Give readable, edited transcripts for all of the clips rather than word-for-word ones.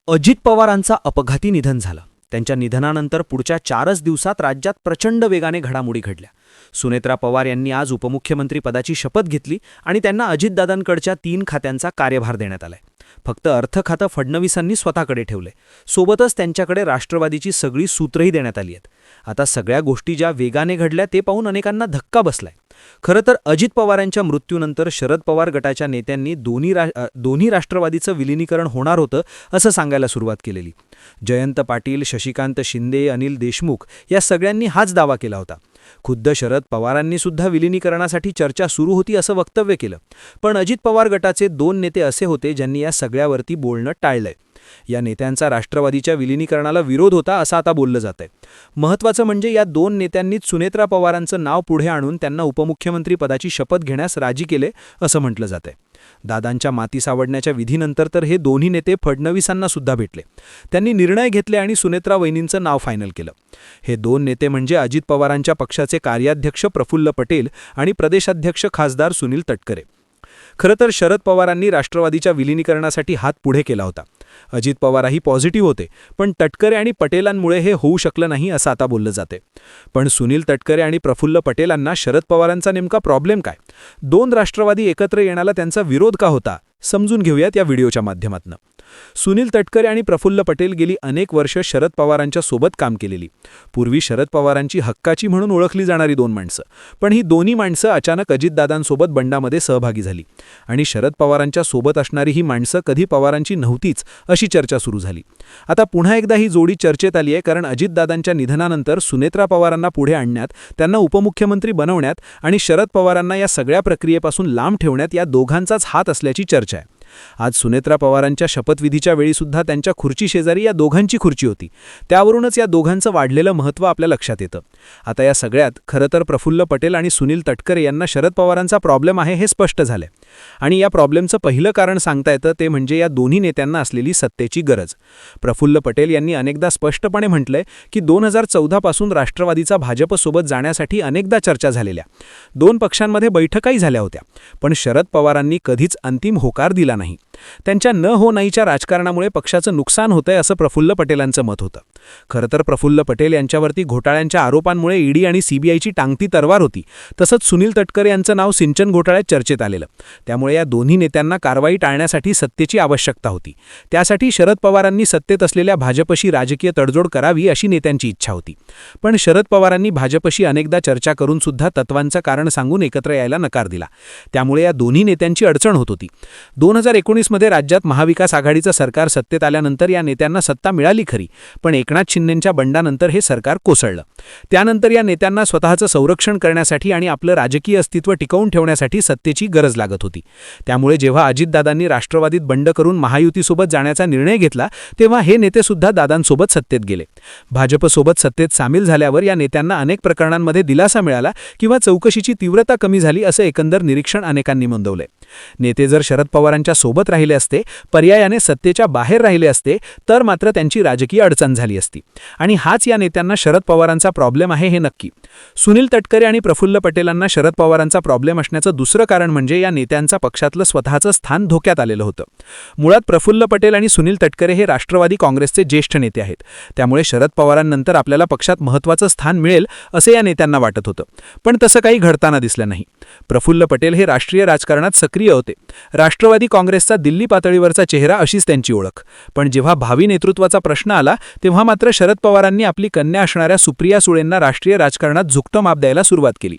अजित पवारांचा अपघाती निधन झालं. त्यांच्या निधनानंतर पुढच्या 4च दिवसात राज्यात प्रचंड वेगाने घडामोडी घडल्या. सुनेत्रा पवार यांनी आज उपमुख्यमंत्री पदाची शपथ घेतली आणि त्यांना अजितदादांकडच्या 3 खात्यांचा कार्यभार देण्यात आलाय. फक्त अर्थ खातं फडणवीसांनी स्वतःकडे ठेवले. सोबतच त्यांच्याकडे राष्ट्रवादीची सगळी सूत्रही देण्यात आली आहेत. आता सगळ्या गोष्टी ज्या वेगाने घडल्या ते पाहून अनेकांना धक्का बसलाय. खरं तर अजित पवारांच्या मृत्यूनंतर शरद पवार गटाच्या नेत्यांनी दोन्ही राष्ट्रवादीचं विलिनीकरण होणार होतं असं सांगायला सुरुवात केलेली. जयंत पाटील, शशिकांत शिंदे, अनिल देशमुख या सगळ्यांनी हाच दावा केला होता. खुद्द शरद पवारांनी सुद्धा विलिनीकरणासाठी चर्चा सुरू होती असं वक्तव्य केलं. पण अजित पवार गटाचे 2 नेते असे होते ज्यांनी या सगळ्यावरती बोलणं टाळलंय. या नेत्यांचा राष्ट्रवादीच्या विलिनीकरणाला विरोध होता असं आता बोललं जातंय. महत्त्वाचं म्हणजे या 2 नेत्यांनीच सुनेत्रा पवारांचं नाव पुढे आणून त्यांना उपमुख्यमंत्री पदाची शपथ घेण्यास राजी केले असं म्हटलं जातंय. दादांच्या माती सावडण्याच्या विधीनंतर तर हे दोन्ही नेते फडणवीसांना सुद्धा भेटले. त्यांनी निर्णय घेतले आणि सुनेत्रा वहिनींचं नाव फायनल केलं. हे 2 नेते म्हणजे अजित पवारांच्या पक्षाचे कार्याध्यक्ष प्रफुल्ल पटेल आणि प्रदेशाध्यक्ष खासदार सुनील तटकरे. खरं तर शरद पवारांनी राष्ट्रवादीच्या विलिनीकरणासाठी हात पुढे केला होता. अजित पवारही पॉझिटिव्ह होते, पण तटकरे आणि पटेलांमुळे हे होऊ शकलं नाही असं आता बोललं जाते. पण सुनील तटकरे आणि प्रफुल्ल पटेलांना शरद पवारांचा नेमका प्रॉब्लेम काय? 2 राष्ट्रवादी एकत्र येण्याला त्यांचा विरोध का होता? समजून घेऊयात या व्हिडिओच्या माध्यमातून. सुनील तटकरे आणि प्रफुल्ल पटेल गेली अनेक वर्ष शरद पवारांच्या सोबत काम केलेली. पूर्वी शरद पवारांची हक्काची म्हणून ओळखली जाणारी 2 माणसं. पण ही दोन्ही माणसं अचानक अजितदादांसोबत बंडामध्ये सहभागी झाली आणि शरद पवारांच्या सोबत असणारी ही माणसं कधी पवारांची नव्हतीच अशी चर्चा सुरू झाली. आता पुन्हा एकदा ही जोडी चर्चेत आली आहे, कारण अजितदादांच्या निधनानंतर सुनेत्रा पवारांना पुढे आणण्यात, त्यांना उपमुख्यमंत्री बनवण्यात आणि शरद पवारांना या सगळ्या प्रक्रियेपासून लांब ठेवण्यात या दोघांचाच हात असल्याची चर्चा आहे. आज सुनेत्रा पवारांच्या शपथविधीच्या वेळी सुद्धा त्यांच्या खुर्ची शेजारी या दोघांची खुर्ची होती. त्यावरूनच या दोघांचं वाढलेलं महत्त्व आपल्या लक्षात येतं. आता या सगळ्यात खरं तर प्रफुल्ल पटेल आणि सुनील तटकरे यांना शरद पवारांचा प्रॉब्लेम आहे हे स्पष्ट झालंय. आणि या प्रॉब्लेमचं पहिलं कारण सांगता येतं ते म्हणजे या दोन्ही नेत्यांना असलेली सत्तेची गरज. प्रफुल्ल पटेल यांनी अनेकदा स्पष्टपणे म्हटलंय की 2014 पासून राष्ट्रवादीचा भाजपसोबत जाण्यासाठी अनेकदा चर्चा झालेल्या. 2 पक्षांमध्ये बैठकाही झाल्या होत्या, पण शरद पवारांनी कधीच अंतिम होकार दिला नाही. त्यांच्या न हो नाहीच्या राजकारणामुळे पक्षाचं नुकसान होतंय असं प्रफुल्ल पटेलांचं मत होतं. खरं तर प्रफुल्ल पटेल यांच्यावरती घोटाळ्यांच्या आरोपांमुळे ईडी आणि सीबीआयची टांगती तलवार होती. तसंच सुनील तटकरे यांचं नाव सिंचन घोटाळ्यात चर्चेत आलेलं. त्यामुळे या दोन्ही नेत्यांना कारवाई टाळण्यासाठी सत्तेची आवश्यकता होती. त्यासाठी शरद पवारांनी सत्तेत असलेल्या भाजपशी राजकीय तडजोड करावी अशी नेत्यांची इच्छा होती. पण शरद पवारांनी भाजपशी अनेकदा चर्चा करून सुद्धा तत्वांचं कारण सांगून एकत्र यायला नकार दिला. त्यामुळे या दोन्ही नेत्यांची अडचण होत होती. 2019 मध्ये राज्यात महाविकास आघाडीचं सरकार सत्तेत आल्यानंतर या नेत्यांना सत्ता मिळाली खरी, पण एकनाथ शिंदेंच्या बंडानंतर हे सरकार कोसळलं. त्यानंतर या नेत्यांना स्वतःचं संरक्षण करण्यासाठी आणि आपलं राजकीय अस्तित्व टिकवून ठेवण्यासाठी सत्तेची गरज लागत होती. त्यामुळे जेव्हा अजितदादांनी राष्ट्रवादीत बंड करून महायुतीसोबत जाण्याचा निर्णय घेतला, तेव्हा हे नेते सुद्धा दादांसोबत सत्तेत गेले. भाजपसोबत सत्तेत सामील झाल्यावर या नेत्यांना अनेक प्रकरणांमध्ये दिलासा मिळाला किंवा चौकशीची तीव्रता कमी झाली असं एकंदर निरीक्षण अनेकांनी नोंदवलंय. नेते जर शरद पवारांच्या सोबत राहिले असते, पर्यायाने सत्तेच्या बाहेर राहिले असते, तर मात्र त्यांची राजकीय अडचण झाली असती. आणि हाच या नेत्यांना शरद पवारांचा प्रॉब्लेम आहे हे नक्की. सुनील तटकरे आणि प्रफुल्ल पटेलांना शरद पवारांचा प्रॉब्लेम असण्याचं दुसरं कारण म्हणजे या नेत्यांचा पक्षातलं स्वतःचं स्थान धोक्यात आलेलं होतं. मुळात प्रफुल्ल पटेल आणि सुनील तटकरे हे राष्ट्रवादी काँग्रेसचे ज्येष्ठ नेते आहेत. त्यामुळे शरद पवारांनंतर आपल्याला पक्षात महत्त्वाचं स्थान मिळेल असे या नेत्यांना वाटत होतं. पण तसं काही घडताना दिसलं नाही. प्रफुल्ल पटेल हे राष्ट्रीय राजकारणात सक्रिय होते. राष्ट्रवादी काँग्रेसचा दिल्ली पातळीवरचा चेहरा अशीच त्यांची ओळख. पण जेव्हा भावी नेतृत्वाचा प्रश्न आला, तेव्हा मात्र शरद पवारांनी आपली कन्या असणाऱ्या सुप्रिया सुळेंना राष्ट्रीय राजकारणात झुकतं माप द्यायला सुरुवात केली.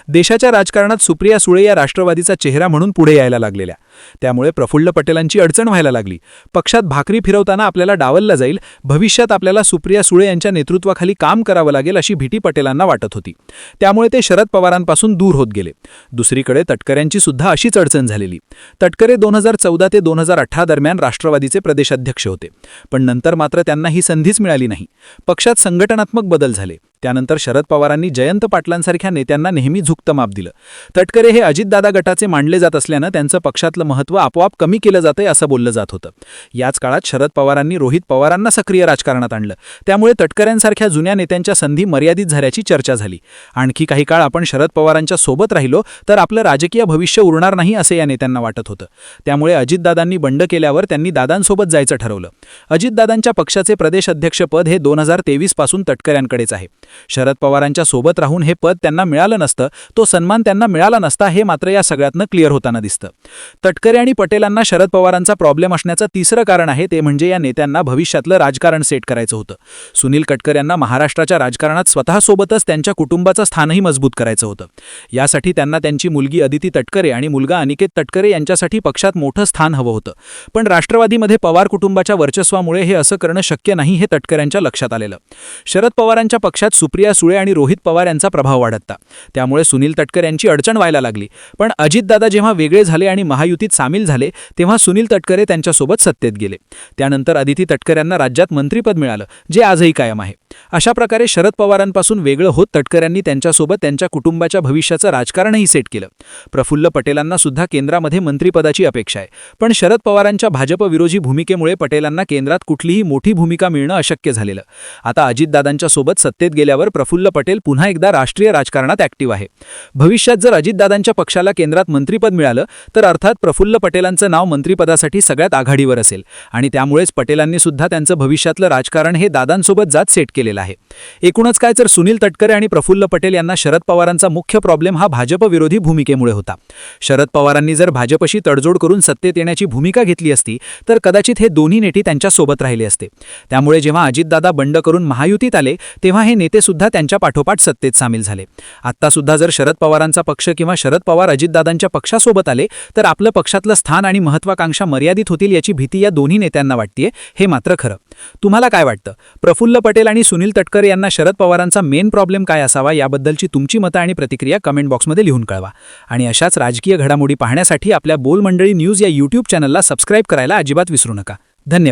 देशाच्या राजकारणात सुप्रिया सुळे या राष्ट्रवादीचा चेहरा म्हणून पुढे यायला लागलेल्या. त्यामुळे प्रफुल्ल पटेलांची अडचण व्हायला लागली. पक्षात भाकरी फिरवताना आपल्याला डावललं जाईल, भविष्यात आपल्याला सुप्रिया सुळे यांच्या नेतृत्वाखाली काम करावं लागेल अशी भीती पटेलांना वाटत होती. त्यामुळे ते शरद पवारांपासून दूर होत गेले. दुसरीकडे तटकऱ्यांची सुद्धा अशीच अडचण झालेली. तटकरे 2014 ते 2018 दरम्यान राष्ट्रवादीचे प्रदेशाध्यक्ष होते, पण नंतर मात्र त्यांना ही संधीच मिळाली नाही. पक्षात संघटनात्मक बदल झाले. त्यानंतर शरद पवारांनी जयंत पाटलांसारख्या नेत्यांना नेहमी झुकतं माप दिलं. तटकरे हे अजितदादा गटाचे मानले जात असल्यानं त्यांचं पक्षातलं महत्त्व आपोआप कमी केलं जातंय असं बोललं जात होतं. याच काळात शरद पवारांनी रोहित पवारांना सक्रिय राजकारणात आणलं. त्यामुळे तटकऱ्यांसारख्या जुन्या नेत्यांच्या संधी मर्यादित झाल्याची चर्चा झाली. आणखी काही काळ आपण शरद पवारांच्या सोबत राहिलो तर आपलं राजकीय भविष्य उरणार नाही असे या नेत्यांना वाटत होतं. त्यामुळे अजितदादांनी बंड केल्यावर त्यांनी दादांसोबत जायचं ठरवलं. अजितदादांच्या पक्षाचे प्रदेश अध्यक्षपद हे 2023 पासून तटकऱ्यांकडेच आहे. शरद पवारांच्या सोबत राहून हे पद त्यांना मिळालं नसतं, तो सन्मान त्यांना मिळाला नसता, हे मात्र या सगळ्यातनं क्लिअर होताना दिसतं. तटकरे आणि पटेलांना शरद पवारांचा प्रॉब्लेम असण्याचं तिसरं कारण आहे ते म्हणजे या नेत्यांना भविष्यातलं राजकारण सेट करायचं होतं. सुनील तटकरे यांना महाराष्ट्राच्या राजकारणात स्वतःसोबतच त्यांच्या कुटुंबाचं स्थानही मजबूत करायचं होतं. यासाठी त्यांना त्यांची मुलगी अदिती तटकरे आणि मुलगा अनिकेत तटकरे यांच्यासाठी पक्षात मोठं स्थान हवं होतं. पण राष्ट्रवादीमध्ये पवार कुटुंबाच्या वर्चस्वामुळे हे असं करणं शक्य नाही हे तटकऱ्यांच्या लक्षात आलेलं. शरद पवारांच्या पक्षात सुप्रिया सुळे आणि रोहित पवार यांचा प्रभाव वाढता. त्यामुळे सुनील तटकरे यांची अडचण व्हायला लागली. पण अजितदादा जेव्हा वेगळे झाले आणि महायुतीत सामील झाले तेव्हा सुनील तटकरे त्यांच्यासोबत सत्तेत गेले. त्यानंतर अदिती तटकरे यांना राज्यात मंत्रिपद मिळालं, जे आजही कायम आहे. अशा प्रकारे शरद पवारांपासून वेगळं होत तटकऱ्यांनी त्यांच्यासोबत त्यांच्या कुटुंबाच्या भविष्याचं राजकारणही सेट केलं. प्रफुल्ल पटेलांना सुद्धा केंद्रामध्ये मंत्रिपदाची अपेक्षा आहे. पण शरद पवारांच्या भाजप विरोधी भूमिकेमुळे पटेलांना केंद्रात कुठलीही मोठी भूमिका मिळणं अशक्य झालेलं. आता अजितदादांच्या सोबत सत्तेत गेल्यावर प्रफुल्ल पटेल पुन्हा एकदा राष्ट्रीय राजकारणात ॲक्टिव्ह आहे. भविष्यात जर अजितदादांच्या पक्षाला केंद्रात मंत्रिपद मिळालं तर अर्थात प्रफुल्ल पटेलांचं नाव मंत्रिपदासाठी सगळ्यात आघाडीवर असेल आणि त्यामुळेच पटेलांनी सुद्धा त्यांचं भविष्यातलं राजकारण हे दादांसोबत जात सेट केलेलं आहे. एकूणच काय तर सुनील तटकरे आणि प्रफुल्ल पटेल यांना शरद पवारांचा मुख्य प्रॉब्लेम हा भाजप विरोधी भूमिकेमुळे होता. शरद पवारांनी जर भाजपशी तडजोड करून सत्तेत येण्याची भूमिका घेतली असती तर कदाचित हे दोन्ही नेते त्यांच्या सोबत राहिले असते. त्यामुळे जेव्हा अजितदादा बंड करून महायुतीत आले तेव्हा हे नेते सुद्धा त्यांच्या पाठोपाठ सत्तेत सामील झाले. आता सुद्धा जर शरद पवारांचा पक्ष किंवा शरद पवार अजितदादांच्या पक्षासोबत आले तर आपलं पक्षातलं स्थान आणि महत्त्वाकांक्षा मर्यादित होतील याची भीती या दोन्ही नेत्यांना वाटतेय, हे मात्र खरं. तुम्हाला काय वाटतं? प्रफुल्ल पटेल आणि सुनील तटकरे यांना शरद पवारांचा मेन प्रॉब्लेम काय असावा याबद्दलची तुमची मतं आणि प्रतिक्रिया कमेंट बॉक्समध्ये लिहून कळवा. आणि अशाच राजकीय घडामोडी पाहण्यासाठी आपल्या बोल मंडळी न्यूज या यूट्यूब चॅनलला सबस्क्राईब करायला अजिबात विसरू नका. धन्यवाद.